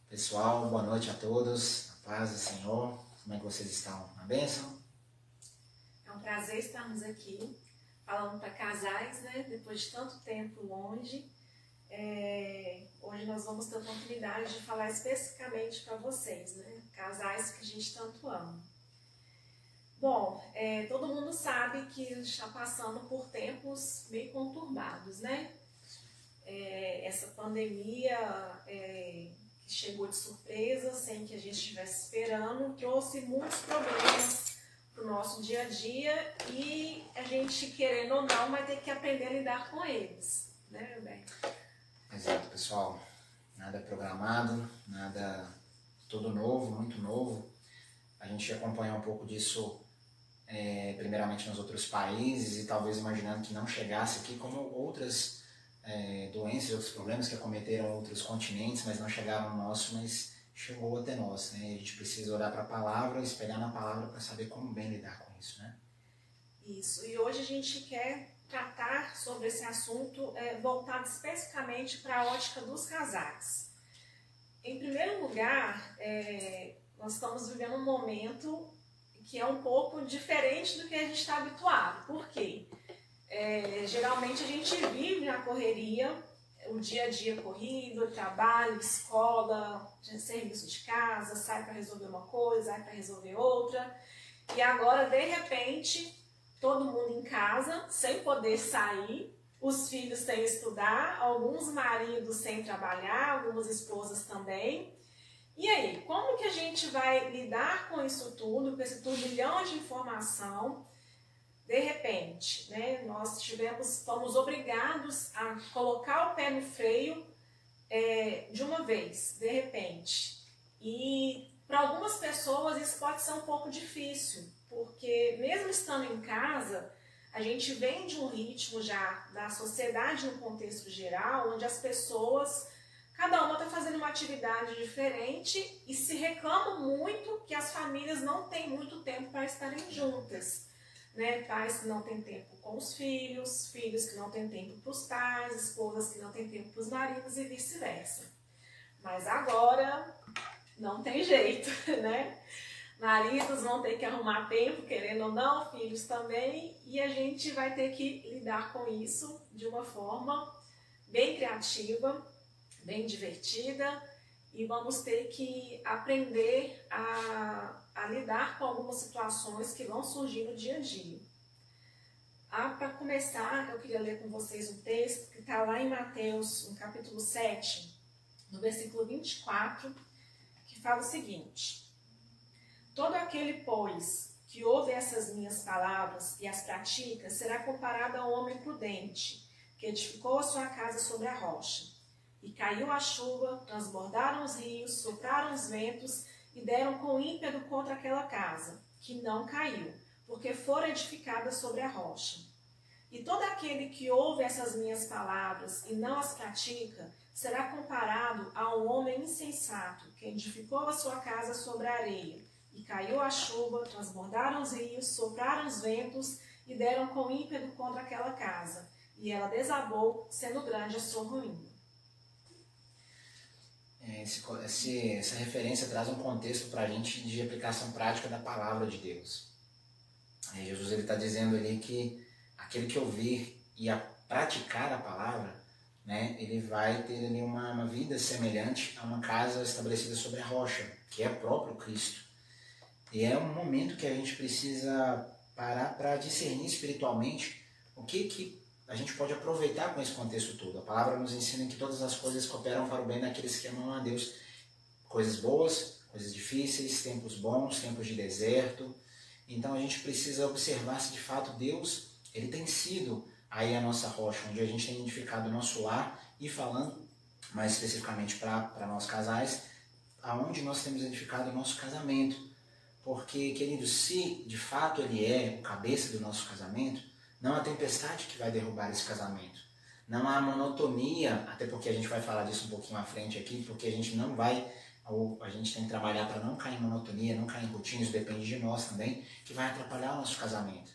Pessoal, boa noite a todos, a paz do Senhor, como é que vocês estão? Na bênção? É um prazer estarmos aqui, falando para casais, né? Depois de tanto tempo longe. Hoje nós vamos ter a oportunidade de falar especificamente para vocês, né? Casais que a gente tanto ama. Bom, todo mundo sabe que a gente está passando por tempos meio conturbados, né? Essa pandemia que chegou de surpresa, sem que a gente estivesse esperando, trouxe muitos problemas para o nosso dia a dia e a gente, querendo ou não, vai ter que aprender a lidar com eles, né, Roberto? Exato, pessoal. Nada programado, nada tudo novo, muito novo. A gente acompanha um pouco disso primeiramente nos outros países e talvez imaginando que não chegasse aqui como outras doenças, outros problemas que acometeram outros continentes, mas não chegaram no nosso, mas chegou até nós, né? A gente precisa olhar para a palavra, espelhar na palavra para saber como bem lidar com isso, né? Isso, e hoje a gente quer tratar sobre esse assunto voltado especificamente para a ótica dos casais. Em primeiro lugar, nós estamos vivendo um momento que é um pouco diferente do que a gente está habituado. Por quê? Geralmente a gente vive na correria, o dia a dia corrido, trabalho, escola, serviço de casa, sai para resolver uma coisa, sai para resolver outra. E agora, de repente, todo mundo em casa, sem poder sair, os filhos sem estudar, alguns maridos sem trabalhar, algumas esposas também. E aí, como que a gente vai lidar com isso tudo, com esse turbilhão de informação? De repente, né, nós fomos obrigados a colocar o pé no freio de uma vez, de repente. E para algumas pessoas isso pode ser um pouco difícil, porque mesmo estando em casa, a gente vem de um ritmo já da sociedade no contexto geral, onde as pessoas, cada uma está fazendo uma atividade diferente e se reclamam muito que as famílias não têm muito tempo para estarem juntas. Né? Pais que não têm tempo com os filhos, filhos que não têm tempo para os pais, esposas que não têm tempo para os maridos e vice-versa. Mas agora não tem jeito, né? Maridos vão ter que arrumar tempo, querendo ou não, filhos também, e a gente vai ter que lidar com isso de uma forma bem criativa, bem divertida, e vamos ter que aprender a lidar com algumas situações que vão surgir no dia a dia. Para começar, eu queria ler com vocês um texto que está lá em Mateus, no capítulo 7, no versículo 24, que fala o seguinte: todo aquele, pois, que ouve essas minhas palavras e as pratica, será comparado a um homem prudente, que edificou a sua casa sobre a rocha. E caiu a chuva, transbordaram os rios, sopraram os ventos e deram com ímpeto contra aquela casa, que não caiu, porque fora edificada sobre a rocha. E todo aquele que ouve essas minhas palavras e não as pratica, será comparado a um homem insensato, que edificou a sua casa sobre a areia. E caiu a chuva, transbordaram os rios, sopraram os ventos e deram com ímpeto contra aquela casa. E ela desabou, sendo grande a sua ruína. Essa referência traz um contexto para a gente de aplicação prática da palavra de Deus. Jesus está dizendo ali que aquele que ouvir e a praticar a palavra, né, ele vai ter ali uma vida semelhante a uma casa estabelecida sobre a rocha, que é próprio Cristo. E é um momento que a gente precisa parar para discernir espiritualmente o que a gente pode aproveitar com esse contexto todo. A palavra nos ensina que todas as coisas cooperam para o bem daqueles que amam a Deus. Coisas boas, coisas difíceis, tempos bons, tempos de deserto. Então a gente precisa observar se de fato Deus, ele tem sido aí a nossa rocha, onde a gente tem edificado o nosso lar, e falando mais especificamente para nós casais, aonde nós temos edificado o nosso casamento. Porque, querido, se de fato ele é o cabeça do nosso casamento, não há tempestade que vai derrubar esse casamento. Não há monotonia, até porque a gente vai falar disso um pouquinho à frente aqui, porque a gente não vai, ou a gente tem que trabalhar para não cair em monotonia, não cair em rotina, isso depende de nós também, que vai atrapalhar o nosso casamento.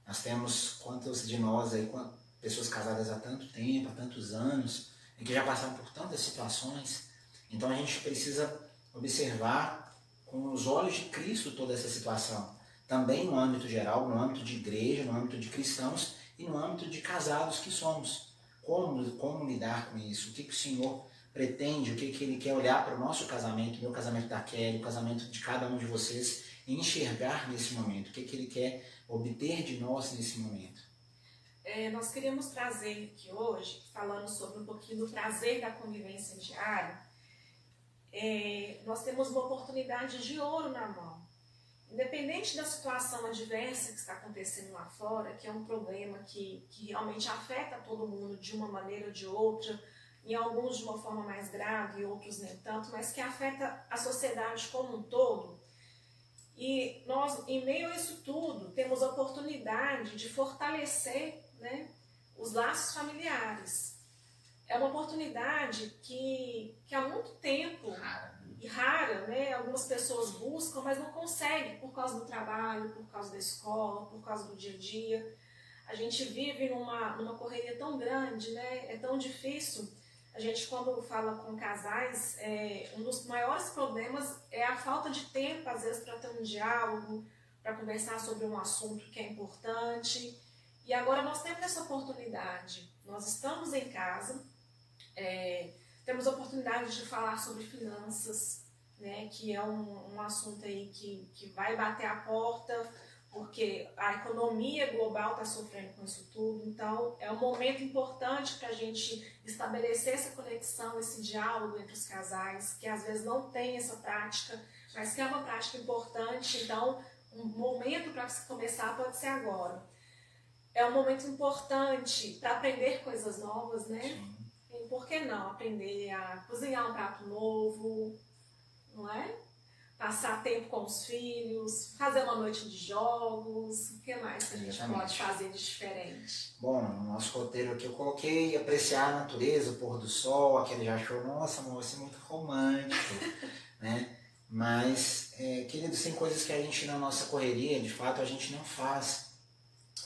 Nós temos quantos de nós aí, pessoas casadas há tanto tempo, há tantos anos, e que já passaram por tantas situações. Então a gente precisa observar com os olhos de Cristo toda essa situação. Também no âmbito geral, no âmbito de igreja, no âmbito de cristãos e no âmbito de casados que somos. Como lidar com isso? O que o Senhor pretende? O que Ele quer olhar para o nosso casamento, o meu casamento da Kelly, o casamento de cada um de vocês, e enxergar nesse momento? O que Ele quer obter de nós nesse momento? Nós queríamos trazer aqui hoje, falando sobre um pouquinho do prazer da convivência diária, nós temos uma oportunidade de ouro na mão. Independente da situação adversa que está acontecendo lá fora, que é um problema que realmente afeta todo mundo de uma maneira ou de outra, em alguns de uma forma mais grave e outros nem tanto, mas que afeta a sociedade como um todo. E nós, em meio a isso tudo, temos a oportunidade de fortalecer, né, os laços familiares. É uma oportunidade que há muito tempo, e rara, né, algumas pessoas buscam, mas não conseguem por causa do trabalho, por causa da escola, por causa do dia a dia. A gente vive numa correria tão grande, né, é tão difícil. A gente, quando fala com casais, um dos maiores problemas é a falta de tempo, às vezes, para ter um diálogo, para conversar sobre um assunto que é importante. E agora nós temos essa oportunidade. Nós estamos em casa, temos a oportunidade de falar sobre finanças, né, que é um assunto aí que vai bater a porta, porque a economia global está sofrendo com isso tudo. Então, é um momento importante para a gente estabelecer essa conexão, esse diálogo entre os casais, que às vezes não tem essa prática, mas que é uma prática importante. Então, um momento para se começar pode ser agora. É um momento importante para aprender coisas novas, né? E por que não aprender a cozinhar um prato novo, não é? Passar tempo com os filhos, fazer uma noite de jogos, o que mais que a gente pode fazer de diferente? Bom, no nosso roteiro aqui eu coloquei apreciar a natureza, o pôr do sol, aquele já achou, nossa, amor, isso é muito romântico, né? Mas, queridos, tem coisas que a gente na nossa correria, de fato, a gente não faz.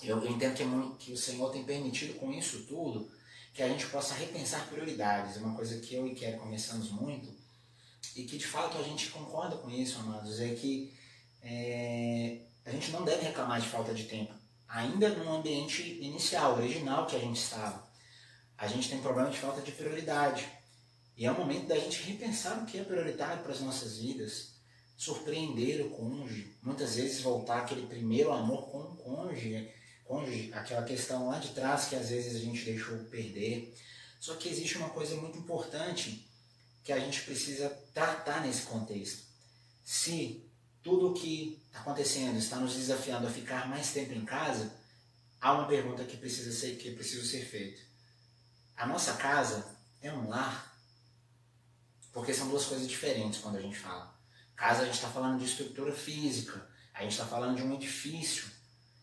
Eu entendo que o Senhor tem permitido com isso tudo que a gente possa repensar prioridades. É uma coisa que eu e Kelly conversamos muito, e que de fato a gente concorda com isso, amados, é que a gente não deve reclamar de falta de tempo. Ainda no ambiente inicial, original que a gente estava, a gente tem problema de falta de prioridade. E é o momento da gente repensar o que é prioritário para as nossas vidas, surpreender o cônjuge, muitas vezes voltar aquele primeiro amor com o cônjuge, aquela questão lá de trás que às vezes a gente deixou perder. Só que existe uma coisa muito importante que a gente precisa tratar nesse contexto. Se tudo o que está acontecendo está nos desafiando a ficar mais tempo em casa, há uma pergunta que precisa ser feita. A nossa casa é um lar? Porque são duas coisas diferentes quando a gente fala. Casa, a gente está falando de estrutura física, a gente está falando de um edifício,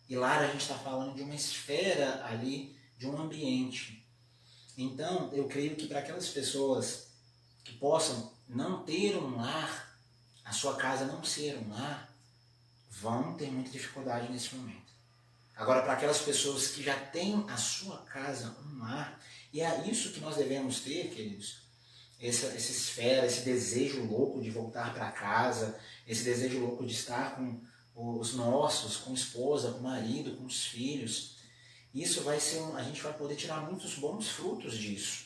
e lar a gente está falando de uma esfera ali, de um ambiente. Então, eu creio que para aquelas pessoas que possam não ter um lar, a sua casa não ser um lar, vão ter muita dificuldade nesse momento. Agora, para aquelas pessoas que já têm a sua casa um lar, e é isso que nós devemos ter, queridos, essa esfera, esse desejo louco de voltar para casa, esse desejo louco de estar com os nossos, com a esposa, com o marido, com os filhos. Isso vai ser a gente vai poder tirar muitos bons frutos disso.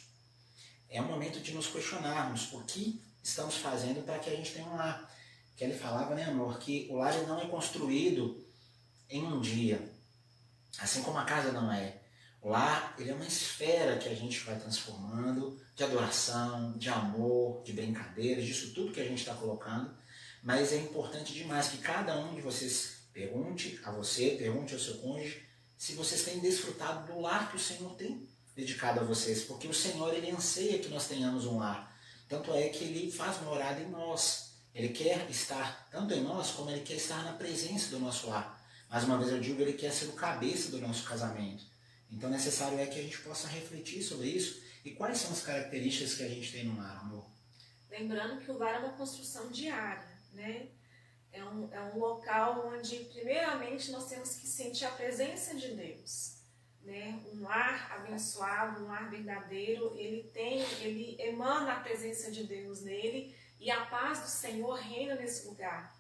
É um momento de nos questionarmos o que estamos fazendo para que a gente tenha um lar. Que ele falava, né, amor, que o lar não é construído em um dia, assim como a casa não é. O lar, ele é uma esfera que a gente vai transformando, de adoração, de amor, de brincadeiras, disso tudo que a gente está colocando. Mas é importante demais que cada um de vocês pergunte a você, pergunte ao seu cônjuge, se vocês têm desfrutado do lar que o Senhor tem dedicado a vocês. Porque o Senhor, ele anseia que nós tenhamos um lar. Tanto é que ele faz morada em nós. Ele quer estar tanto em nós, como ele quer estar na presença do nosso lar. Mais uma vez eu digo, ele quer ser o cabeça do nosso casamento. Então necessário é que a gente possa refletir sobre isso. E quais são as características que a gente tem no lar, amor? Lembrando que o lar é uma construção diária, né? É um local onde, primeiramente, nós temos que sentir a presença de Deus, né? Um lar abençoado, um lar verdadeiro, ele emana a presença de Deus nele e a paz do Senhor reina nesse lugar.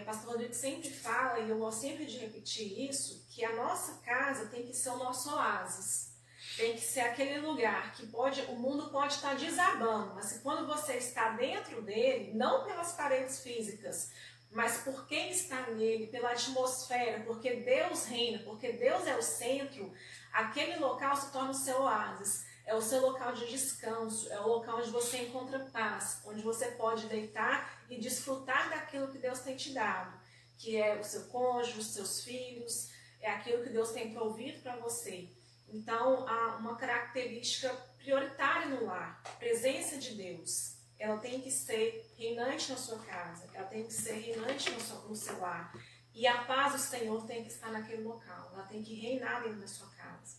O pastor Rodrigo sempre fala, e eu gosto sempre de repetir isso, que a nossa casa tem que ser o nosso oásis. Tem que ser aquele lugar que o mundo pode estar desabando, mas quando você está dentro dele, não pelas paredes físicas, mas por quem está nele, pela atmosfera, porque Deus reina, porque Deus é o centro, aquele local se torna o seu oásis. É o seu local de descanso, é o local onde você encontra paz, onde você pode deitar e desfrutar daquilo que Deus tem te dado, que é o seu cônjuge, os seus filhos, é aquilo que Deus tem provido para você. Então, há uma característica prioritária no lar, a presença de Deus. Ela tem que ser reinante na sua casa, ela tem que ser reinante no seu lar. E a paz do Senhor tem que estar naquele local, ela tem que reinar dentro da sua casa.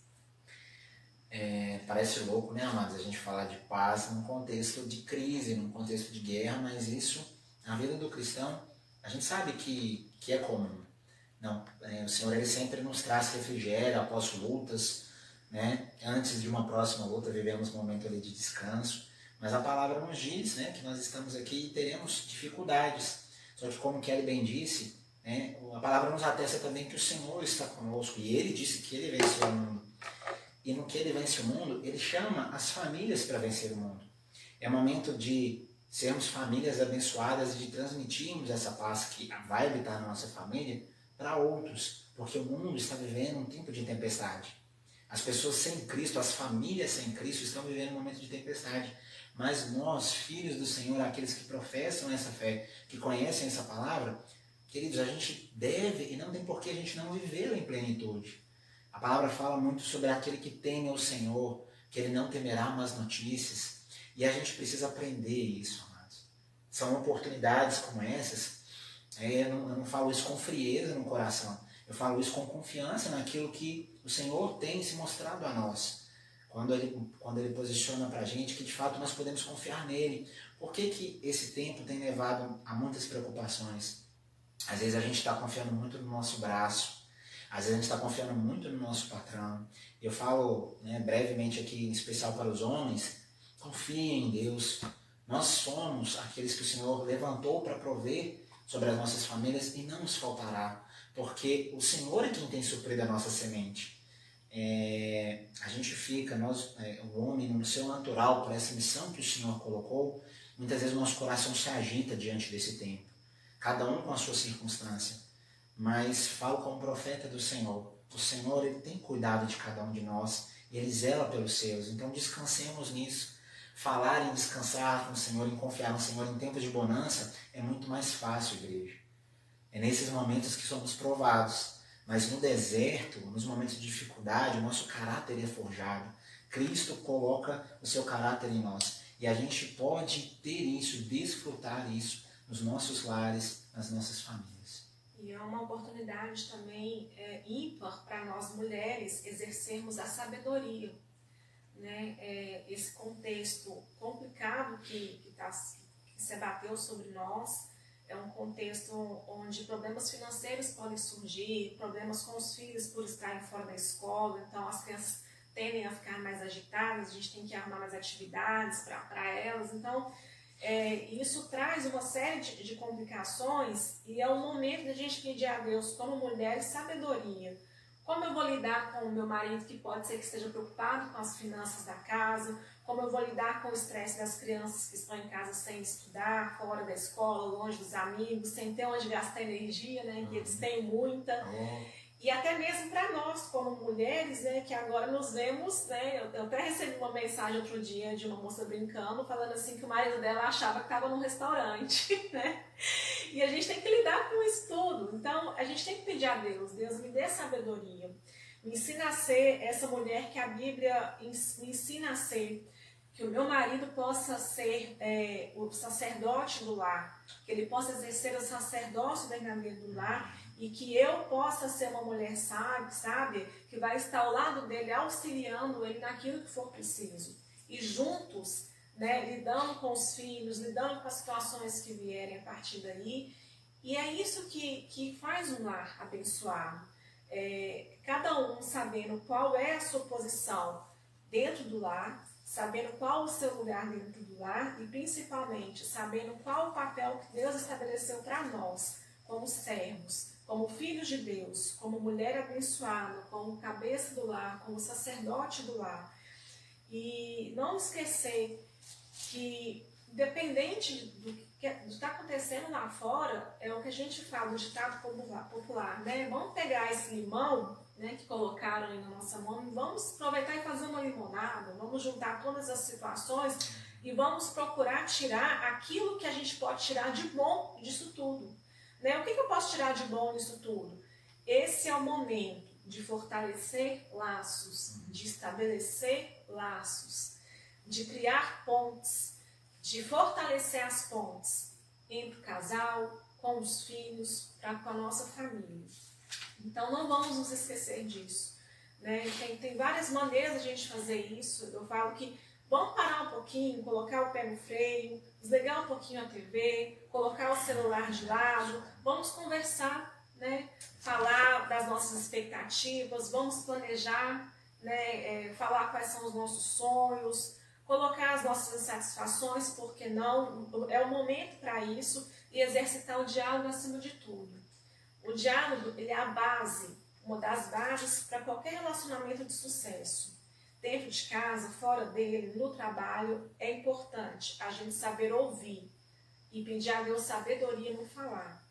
Parece louco, né, amados, a gente falar de paz num contexto de crise, num contexto de guerra, mas isso, na vida do cristão, a gente sabe que é comum. Não, o Senhor ele sempre nos traz refrigério após lutas, né? Antes de uma próxima luta vivemos um momento ali de descanso, mas a palavra nos diz, né, que nós estamos aqui e teremos dificuldades. Só que como Kelly bem disse, né, a palavra nos atesta também que o Senhor está conosco e Ele disse que Ele venceu o mundo. E no que Ele vence o mundo, Ele chama as famílias para vencer o mundo. É momento de sermos famílias abençoadas e de transmitirmos essa paz que vai habitar na nossa família para outros, porque o mundo está vivendo um tempo de tempestade. As pessoas sem Cristo, as famílias sem Cristo estão vivendo um momento de tempestade. Mas nós, filhos do Senhor, aqueles que professam essa fé, que conhecem essa palavra, queridos, a gente deve e não tem por que a gente não viver em plenitude. A palavra fala muito sobre aquele que teme o Senhor, que ele não temerá más notícias. E a gente precisa aprender isso, amados. São oportunidades como essas. Eu não falo isso com frieza no coração. Eu falo isso com confiança naquilo que o Senhor tem se mostrado a nós. Quando Ele posiciona para a gente que de fato nós podemos confiar nele. Por que esse tempo tem levado a muitas preocupações? Às vezes a gente está confiando muito no nosso braço. Às vezes a gente está confiando muito no nosso patrão. Eu falo, né, brevemente aqui, em especial para os homens, confiem em Deus. Nós somos aqueles que o Senhor levantou para prover sobre as nossas famílias e não nos faltará, porque o Senhor é quem tem suprido a nossa semente. A gente fica, o homem, no seu natural, por essa missão que o Senhor colocou, muitas vezes o nosso coração se agita diante desse tempo, cada um com a sua circunstância. Mas falo como profeta do Senhor. O Senhor ele tem cuidado de cada um de nós e Ele zela pelos seus. Então descansemos nisso. Falar em descansar no Senhor, em confiar no Senhor em tempos de bonança é muito mais fácil, igreja. É nesses momentos que somos provados. Mas no deserto, nos momentos de dificuldade, o nosso caráter é forjado. Cristo coloca o seu caráter em nós. E a gente pode ter isso, desfrutar isso nos nossos lares, nas nossas famílias. E é uma oportunidade também ímpar para nós mulheres exercermos a sabedoria. Né? Esse contexto complicado que se abateu sobre nós é um contexto onde problemas financeiros podem surgir, problemas com os filhos por estarem fora da escola, então as crianças tendem a ficar mais agitadas, a gente tem que arrumar mais atividades para elas, então isso traz uma série de complicações e é o momento da gente pedir a Deus como mulheres sabedoria. Como eu vou lidar com o meu marido que pode ser que esteja preocupado com as finanças da casa, como eu vou lidar com o estresse das crianças que estão em casa sem estudar, fora da escola, longe dos amigos, sem ter onde gastar energia, né, que eles têm muita. E até mesmo para nós, como mulheres, né, que agora nos vemos, né, eu até recebi uma mensagem outro dia de uma moça brincando, falando assim que o marido dela achava que estava num restaurante, né? E a gente tem que lidar com isso tudo. Então, a gente tem que pedir a Deus, Deus me dê sabedoria, me ensina a ser essa mulher que a Bíblia me ensina a ser, que o meu marido possa ser o sacerdote do lar, que ele possa exercer o sacerdócio verdadeiro do lar, e que eu possa ser uma mulher sábia, que vai estar ao lado dele, auxiliando ele naquilo que for preciso. E juntos, né, lidando com os filhos, lidando com as situações que vierem a partir daí. E é isso que faz um lar abençoado. cada um sabendo qual é a sua posição dentro do lar, sabendo qual o seu lugar dentro do lar e principalmente sabendo qual o papel que Deus estabeleceu para nós, como servos, como filhos de Deus, como mulher abençoada, como cabeça do lar, como sacerdote do lar. E não esquecer que, independente do que está acontecendo lá fora, é o que a gente fala, o ditado popular, né? Vamos pegar esse limão, né, que colocaram aí na nossa mão e vamos aproveitar e fazer uma limonada, vamos juntar todas as situações e vamos procurar tirar aquilo que a gente pode tirar de bom disso tudo. Né? O que eu posso tirar de bom nisso tudo? Esse é o momento de fortalecer laços, de estabelecer laços, de criar pontes, de fortalecer as pontes entre o casal, com os filhos, com a nossa família. Então não vamos nos esquecer disso. Né? Tem várias maneiras de a gente fazer isso. Eu falo que vamos parar um pouquinho, colocar o pé no freio, desligar um pouquinho a TV, colocar o celular de lado, vamos conversar, né? Falar das nossas expectativas, vamos planejar, né? Falar quais são os nossos sonhos, colocar as nossas insatisfações, porque não, é o momento para isso, e exercitar o diálogo acima de tudo. O diálogo, ele é a base, uma das bases para qualquer relacionamento de sucesso. Dentro de casa, fora dele, no trabalho, é importante a gente saber ouvir e pedir a Deus sabedoria no falar.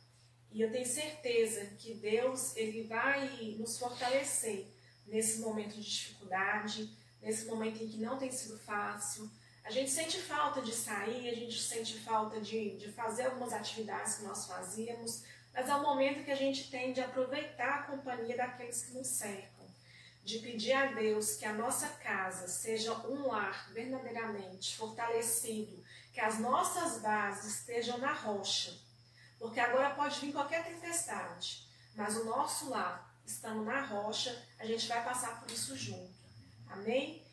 E eu tenho certeza que Deus, ele vai nos fortalecer nesse momento de dificuldade, nesse momento em que não tem sido fácil. A gente sente falta de sair, a gente sente falta de fazer algumas atividades que nós fazíamos, mas é o momento que a gente tem de aproveitar a companhia daqueles que nos cercam, de pedir a Deus que a nossa casa seja um lar verdadeiramente fortalecido, que as nossas bases estejam na rocha, porque agora pode vir qualquer tempestade, mas o nosso lar, estando na rocha, a gente vai passar por isso junto. Amém?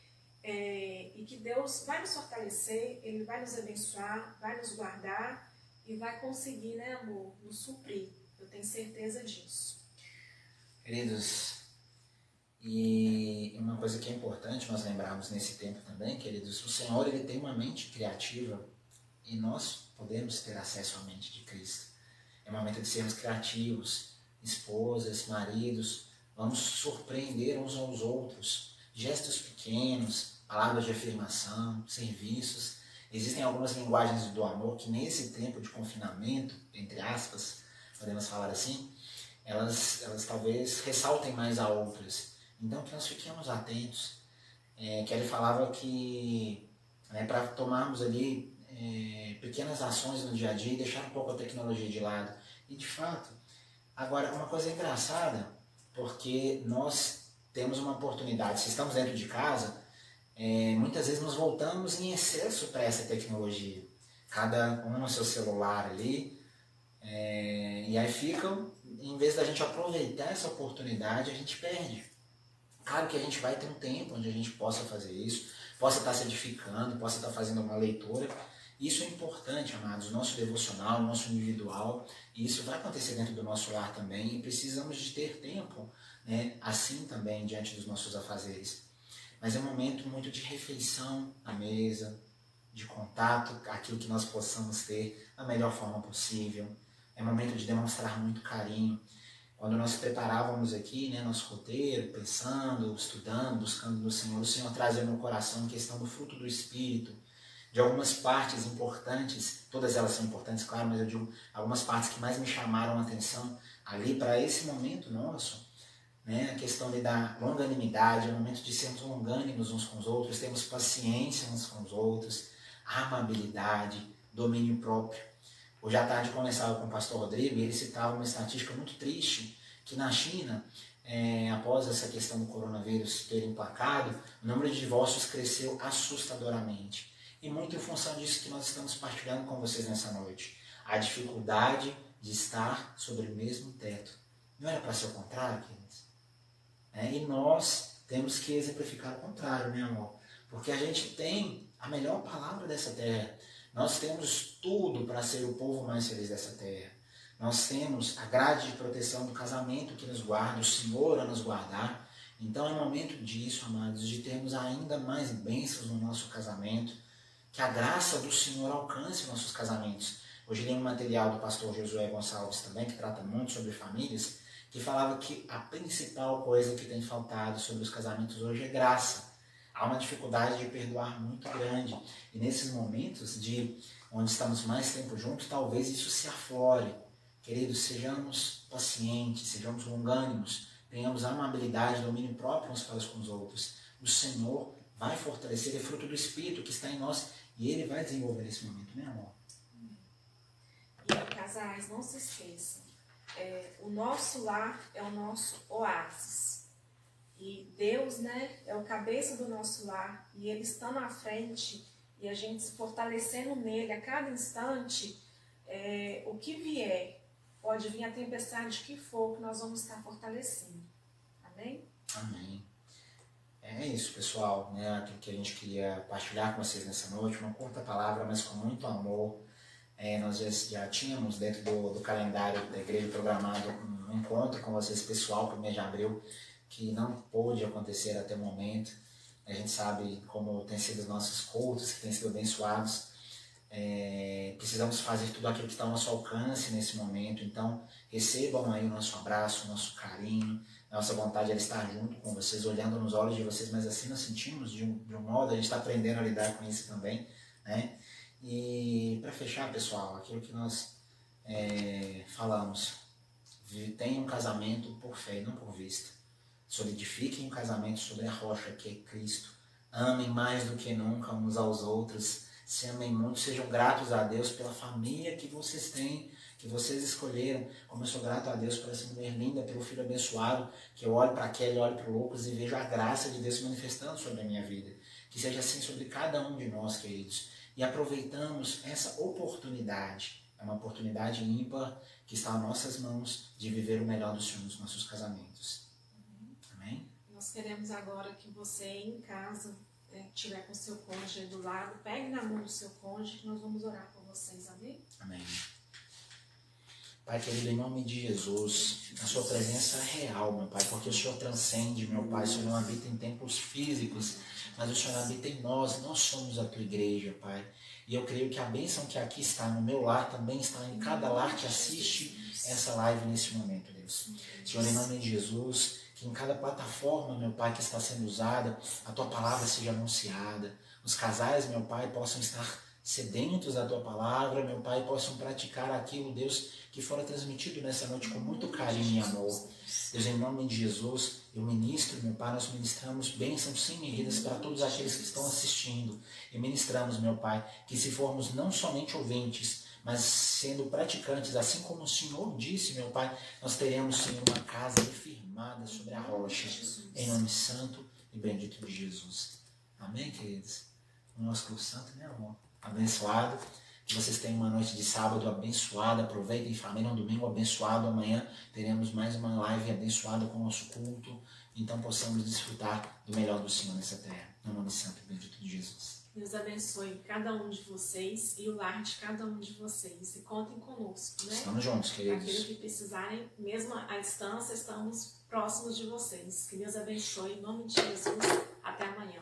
E que Deus vai nos fortalecer, Ele vai nos abençoar, vai nos guardar e vai conseguir, né, amor, nos suprir. Eu tenho certeza disso. Queridos, e uma coisa que é importante nós lembrarmos nesse tempo também, queridos, o Senhor, ele tem uma mente criativa e nós podemos ter acesso à mente de Cristo. É o momento de sermos criativos, esposas, maridos, vamos surpreender uns aos outros, gestos pequenos, palavras de afirmação, serviços. Existem algumas linguagens do amor que nesse tempo de confinamento, entre aspas, podemos falar assim, elas talvez ressaltem mais a outras. Então que nós fiquemos atentos. Kelly falava que para tomarmos ali pequenas ações no dia a dia e deixar um pouco a tecnologia de lado. E de fato, agora uma coisa engraçada, porque nós temos uma oportunidade, se estamos dentro de casa, muitas vezes nos voltamos em excesso para essa tecnologia. Cada um no seu celular ali, e aí ficam, em vez da gente aproveitar essa oportunidade, a gente perde. Claro que a gente vai ter um tempo onde a gente possa fazer isso, possa estar se edificando, possa estar fazendo uma leitura. Isso é importante, amados, nosso devocional, nosso individual, e isso vai acontecer dentro do nosso lar também, e precisamos de ter tempo, né, assim também, diante dos nossos afazeres. Mas é um momento muito de refeição à mesa, de contato, aquilo que nós possamos ter da melhor forma possível. É um momento de demonstrar muito carinho. Quando nós preparávamos aqui, né, nosso roteiro, pensando, estudando, buscando no Senhor, o Senhor trazia no meu coração a questão do fruto do Espírito, de algumas partes importantes, todas elas são importantes, claro, mas eu digo algumas partes que mais me chamaram a atenção ali para esse momento nosso, né, a questão da longanimidade, é o momento de sermos longânimos uns com os outros, termos paciência uns com os outros, amabilidade, domínio próprio. Hoje à tarde eu conversava com o pastor Rodrigo e ele citava uma estatística muito triste, que na China, após essa questão do coronavírus ter emplacado, o número de divórcios cresceu assustadoramente. E muito em função disso que nós estamos partilhando com vocês nessa noite. A dificuldade de estar sobre o mesmo teto. Não era para ser o contrário, queridos? E nós temos que exemplificar o contrário, né, amor? Porque a gente tem a melhor palavra dessa terra. Nós temos tudo para ser o povo mais feliz dessa terra. Nós temos a grade de proteção do casamento que nos guarda, o Senhor a nos guardar. Então é momento disso, amados, de termos ainda mais bênçãos no nosso casamento, que a graça do Senhor alcance nossos casamentos. Hoje li um material do pastor Josué Gonçalves também, que trata muito sobre famílias, que falava que a principal coisa que tem faltado sobre os casamentos hoje é graça. Há uma dificuldade de perdoar muito grande. E nesses momentos onde estamos mais tempo juntos, talvez isso se aflore. Queridos, sejamos pacientes, sejamos longânimos, tenhamos amabilidade, domínio próprio uns para com os outros. O Senhor vai fortalecer, é fruto do Espírito que está em nós e Ele vai desenvolver esse momento, né, amor? E casais, não se esqueçam, o nosso lar é o nosso oásis. E Deus, né, é o cabeça do nosso lar, e Ele estando à frente e a gente se fortalecendo nele a cada instante, o que vier, pode vir a tempestade que for, que nós vamos estar fortalecendo. Amém? Amém. É isso, pessoal, né? Aquilo que a gente queria partilhar com vocês nessa noite, uma curta palavra, mas com muito amor. Nós já tínhamos dentro do calendário da igreja programado um encontro com vocês pessoal para o mês de abril, que não pôde acontecer até o momento. A gente sabe como tem sido os nossos cultos, que têm sido abençoados. Precisamos fazer tudo aquilo que está ao nosso alcance nesse momento. Então, recebam aí o nosso abraço, o nosso carinho. Nossa vontade é estar junto com vocês, olhando nos olhos de vocês, mas assim nós sentimos de um modo, a gente está aprendendo a lidar com isso também, né? E para fechar, pessoal, aquilo que nós falamos, tenham um casamento por fé e não por vista. Solidifiquem um casamento sobre a rocha que é Cristo. Amem mais do que nunca uns aos outros. Se amem muito, sejam gratos a Deus pela família que vocês têm, que vocês escolheram. Como eu sou grato a Deus por essa mulher linda, pelo filho abençoado, que eu olho para Kelly, olho para o Lucas e vejo a graça de Deus se manifestando sobre a minha vida. Que seja assim sobre cada um de nós, queridos. E aproveitamos essa oportunidade, é uma oportunidade ímpar que está às nossas mãos de viver o melhor do Senhor nos nossos casamentos. Amém? Nós queremos agora que você em casa, estiver com seu cônjuge aí do lado, pegue na mão do seu cônjuge que nós vamos orar por vocês, amém? Amém. Pai querido, em nome de Jesus, a sua presença é real, meu Pai, porque o Senhor transcende, meu Pai. O Senhor não habita em templos físicos, mas o Senhor habita em nós somos a tua igreja, Pai. E eu creio que a bênção que aqui está no meu lar também está em cada lar que assiste essa live nesse momento, Deus. Senhor, em nome de Jesus, que em cada plataforma, meu Pai, que está sendo usada, a tua palavra seja anunciada. Os casais, meu Pai, possam estar sedentos da tua palavra, meu Pai, possam praticar aquilo, Deus, que fora transmitido nessa noite com muito carinho e amor. Deus, em nome de Jesus, eu ministro, meu Pai, nós ministramos bênçãos sem medidas para todos aqueles que estão assistindo. E ministramos, meu Pai, que se formos não somente ouvintes, mas sendo praticantes, assim como o Senhor disse, meu Pai, nós teremos, Senhor, uma casa firmada sobre a rocha, em nome santo e bendito de Jesus. Amém, queridos? O nosso Deus Santo, né, amor? Abençoado. Que vocês tenham uma noite de sábado abençoada. Aproveitem família, um domingo abençoado. Amanhã teremos mais uma live abençoada com o nosso culto. Então possamos desfrutar do melhor do Senhor nessa terra. No nome santo e bendito de Jesus. Deus abençoe cada um de vocês e o lar de cada um de vocês. E contem conosco, né? Estamos juntos, queridos. Aqueles que precisarem, mesmo à distância, estamos próximos de vocês. Que Deus abençoe. Em nome de Jesus. Até amanhã.